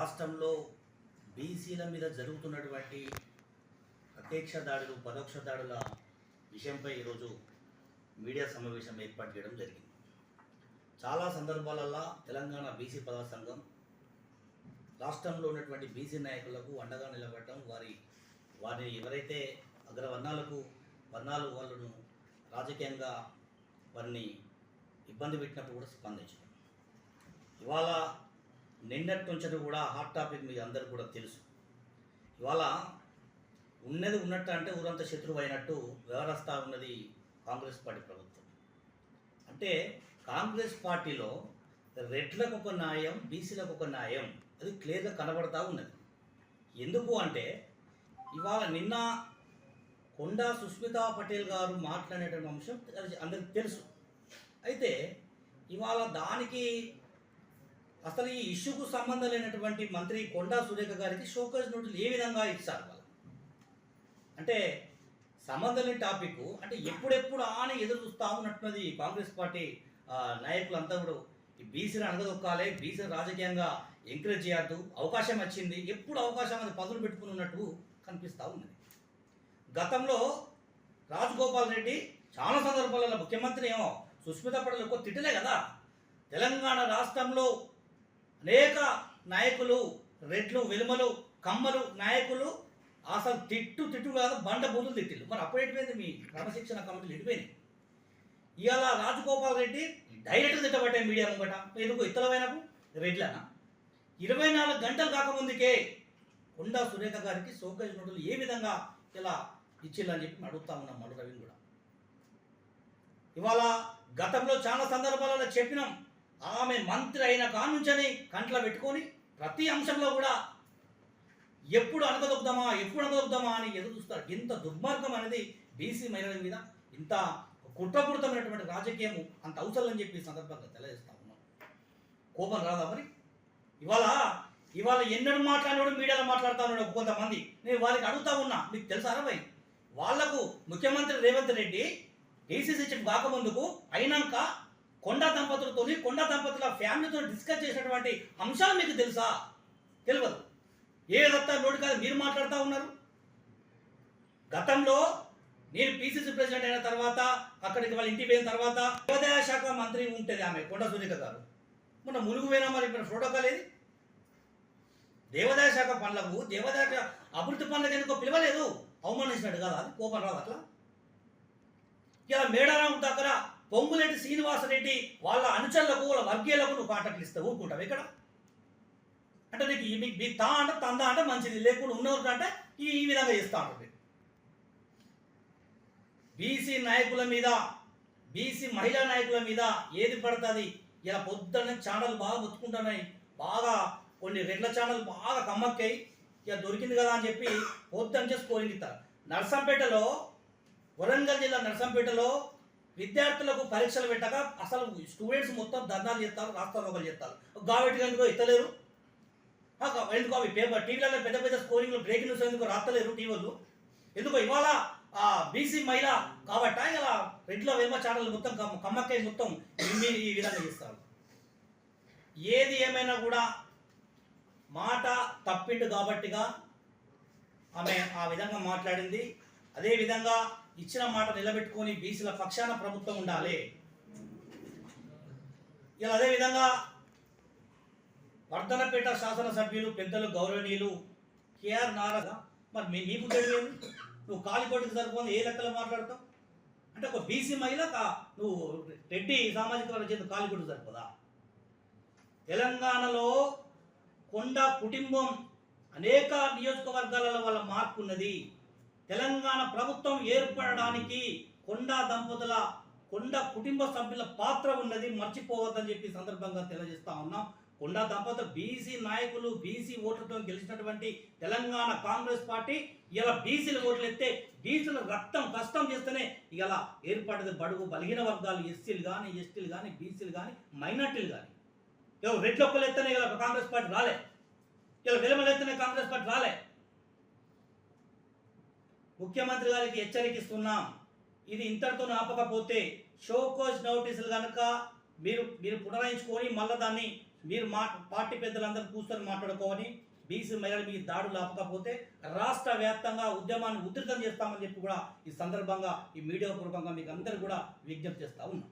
రాష్ట్రంలో బీసీల మీద జరుగుతున్నటువంటి ప్రత్యక్ష దాడులు పరోక్ష దాడుల విషయంపై ఈరోజు మీడియా సమావేశం ఏర్పాటు చేయడం జరిగింది. చాలా సందర్భాలలో తెలంగాణ బీసీ పదవ సంఘం రాష్ట్రంలో ఉన్నటువంటి బీసీ నాయకులకు అండగా నిలబడటం, వారిని ఎవరైతే అగ్రవర్ణాలు వాళ్ళను రాజకీయంగా వారిని ఇబ్బంది పెట్టినప్పుడు కూడా స్పందించడం. ఇవాళ నిన్నటి నుంచి కూడా హాట్ టాపిక్ మీకు అందరూ కూడా తెలుసు. ఇవాళ ఉన్నది ఉన్నట్టు అంటే ఊరంతా శత్రువు అయినట్టు వ్యవహరిస్తూ ఉన్నది కాంగ్రెస్ పార్టీ ప్రభుత్వం. అంటే కాంగ్రెస్ పార్టీలో రెడ్లకు ఒక న్యాయం, బీసీలకు ఒక న్యాయం, అది క్లియర్గా కనబడతా ఉన్నది. ఎందుకు అంటే ఇవాళ నిన్న కొండా సుస్మితా పటేల్ గారు మాట్లాడేటువంటి అంశం అందరికి తెలుసు. అయితే ఇవాళ దానికి అసలు ఈ ఇష్యూకు సంబంధం లేనటువంటి మంత్రి కొండా సురేఖ గారికి షోకాజ్ నోటీసులు ఏ విధంగా ఇచ్చారు వాళ్ళు అంటే సంబంధం లేని టాపిక్ అంటే ఎప్పుడెప్పుడు అని ఎదురు చూస్తూ ఉన్నట్టున్నది కాంగ్రెస్ పార్టీ నాయకులంతా కూడా. ఈ బీసీని అణగదొక్కాలి, బీసీని రాజకీయంగా ఎంకరేజ్ చేయద్దు, అవకాశం వచ్చింది, ఎప్పుడు అవకాశం అది పదులు పెట్టుకుని ఉన్నట్టు కనిపిస్తూ ఉన్నది. గతంలో రాజగోపాల్ రెడ్డి చాలా సందర్భాలలో ముఖ్యమంత్రి ఏమో సుస్మితా పటేల్ ఎక్కువ తిట్టలే కదా. తెలంగాణ రాష్ట్రంలో అనేక నాయకులు, రెడ్లు, వెలుమలు, కమ్మలు నాయకులు అసలు తిట్టు కాదు బండ బూతులు తిట్టిల్లు. మరి అప్పుడు ఎటుపోయింది మీ క్రమశిక్షణ కమిటీలు ఎటుపోయినాయి? ఇవాళ రాజగోపాల్ రెడ్డి డైరెక్ట్గా తిట్టబట్టే మీడియా ముంగట ఎందుకు ఇతరమైనకు రెడ్లనా 24 గంటలు కాకముందుకే కొండా సురేఖ గారికి షోకాజ్ నోటీసులు ఏ విధంగా ఇలా ఇచ్చిల్లని చెప్పి అడుగుతా ఉన్నాం మల్లు రవిని కూడా. ఇవాళ గతంలో చాలా సందర్భాలలో చెప్పినాం, ఆమె మంత్రి అయిన కానుంచని కంట్లో పెట్టుకొని ప్రతి అంశంలో కూడా ఎప్పుడు అనగదొక్కుదామా అని ఎదురు చూస్తారు. ఇంత దుర్మార్గం అనేది బీసీ మహిళల మీద ఇంత కుట్రపూరితమైనటువంటి రాజకీయము అంత అవసరం అని చెప్పి సందర్భంగా తెలియజేస్తా ఉన్నాం. కోపం రాదా మరి? ఇవాళ ఎన్నడూ మాట్లాడినప్పుడు మీడియాలో మాట్లాడుతూ ఉన్నాడు కొంతమంది. నేను వారికి అడుగుతా ఉన్నా, మీకు తెలుసా అరవై వాళ్లకు ముఖ్యమంత్రి రేవంత్ రెడ్డి డీసీసీ చీఫ్ కాకముందుకు అయినాక కొండా దంపతుల ఫ్యామిలీతో డిస్కస్ చేసినటువంటి అంశాలు మీకు తెలుసా? తెలియదు. ఏదత్తా నోటి కాదు మీరు మాట్లాడుతూ ఉన్నారు. గతంలో నేను పీసీసీ ప్రెసిడెంట్ అయిన తర్వాత అక్కడికి వాళ్ళ ఇంటికి పోయిన తర్వాత దేవాదాయ శాఖ మంత్రి ఉంటుంది ఆమె కొండా సురేఖ గారు. మొన్న ములుగు పోయినా మరి ఇప్పుడు ప్రోటోకాల్ ఏది? దేవాదాయ శాఖ పనులకు, దేవాదాయ అభివృద్ధి పనులకు ఎందుకో పిలవలేదు, అవమానించినట్టు కదా. అది కోపం రాదు అట్లా? ఇలా మేడారం దగ్గర పొంగులేటి శ్రీనివాసరెడ్డి వాళ్ళ అనుచరులకు, వాళ్ళ వర్గీయులకు నువ్వు కాంటాక్ట్లు ఇస్తావు, ఊరుకుంటావు ఇక్కడ? అంటే నీకు మీ తా అంటే తందా అంటే మంచిది, లేకుండా ఉన్నవారు అంటే ఈ విధంగా చేస్తూ ఉంటుంది. బీసీ నాయకుల మీద, బీసీ మహిళా నాయకుల మీద ఏది పడుతుంది? ఇలా పొద్దున్న ఛానల్ బాగా ముచ్చుకుంటున్నాయి, బాగా కొన్ని రెడ్ల ఛానల్ బాగా కమ్మక్కాయి, ఇక దొరికింది కదా అని చెప్పి పొద్దున్న చేసి స్కోరింగ్ ఇస్తారు. నర్సంపేటలో, వరంగల్ జిల్లా నర్సంపేటలో విద్యార్థులకు పరీక్షలు పెట్టక అసలు స్టూడెంట్స్ మొత్తం ధర్నాలు చేస్తారు, రాస్తారోకలు చేస్తారు. గాబెట్టి ఎందుకో ఇస్తలేరు, ఎందుకో అవి పేపర్ టీవీలలో పెద్ద స్కోరింగ్లు బ్రేకింగ్ న్యూస్ ఎందుకో రాస్తలేరు టీవీలు. ఎందుకో ఇవాళ బీసీ మహిళ కాబట్టి ఇలా రెడ్ల వేమ ఛానల్ మొత్తం కమ్మక్కై మొత్తం ఈ విధంగా చేస్తారు. ఏది ఏమైనా కూడా మాట తప్పిండు కాబట్టిగా ఆమె ఆ విధంగా మాట్లాడింది. అదేవిధంగా ఇచ్చిన మాట నిలబెట్టుకొని బీసీల పక్షాన ప్రభుత్వం ఉండాలి. ఇలా అదేవిధంగా వర్ధనపేట శాసనసభ్యులు పెద్దలు గౌరవనీయులు కేఆర్ నారాయణ, మరి మీకు తెలియదు, నువ్వు కాలికోటికి సరిపోతుంది ఏ లెక్కలో మాట్లాడతావు? అంటే ఒక బీసీ మహిళ నువ్వు రెడ్డి సామాజిక వర్గం చెందిన కాలికోటికి సరిపోదా? తెలంగాణలో కొండా కుటుంబం అనేక నియోజకవర్గాలలో వాళ్ళ మార్పు ఉన్నది. తెలంగాణ ప్రభుత్వం ఏర్పడడానికి కొండా కుటుంబ సభ్యుల పాత్ర ఉన్నది, మర్చిపోవద్దని చెప్పి సందర్భంగా తెలియజేస్తా ఉన్నాం. కొండా దంపతులు బీసీ నాయకులు, బీసీ ఓట్లతో గెలిచినటువంటి తెలంగాణ కాంగ్రెస్ పార్టీ ఇలా బీసీల ఓట్లు ఎత్తే బీసీల రక్తం కష్టం చేస్తేనే ఇలా ఏర్పడ్డది బడుగు బలహీన వర్గాలు, ఎస్సీలు కానీ, ఎస్టీలు కానీ, బీసీలు కానీ, మైనార్టీలు కానీ. రెడ్లు ఒక్కలు ఎత్తేనే ఇలా కాంగ్రెస్ పార్టీ రాలే, ఇలా వెలుమలు ఎత్తేనే కాంగ్రెస్ పార్టీ రాలే. ముఖ్యమంత్రి గారికి హెచ్చరికిస్తున్నాం, ఇది ఇంతటితో ఆపకపోతే షోకాజ్ నోటీసులు కనుక మీరు పునరాయించుకొని మళ్ళీ దాన్ని మీరు పార్టీ పెద్దలందరూ కూర్చొని మాట్లాడుకోవాలి. బీసీ మహిళలు మీ దాడులు ఆపకపోతే రాష్ట్ర వ్యాప్తంగా ఉద్యమాన్ని ఉధృతం చేస్తామని చెప్పి కూడా ఈ సందర్భంగా ఈ మీడియా పూర్వకంగా మీకు అందరూ కూడా విజ్ఞప్తి చేస్తూ ఉన్నాం.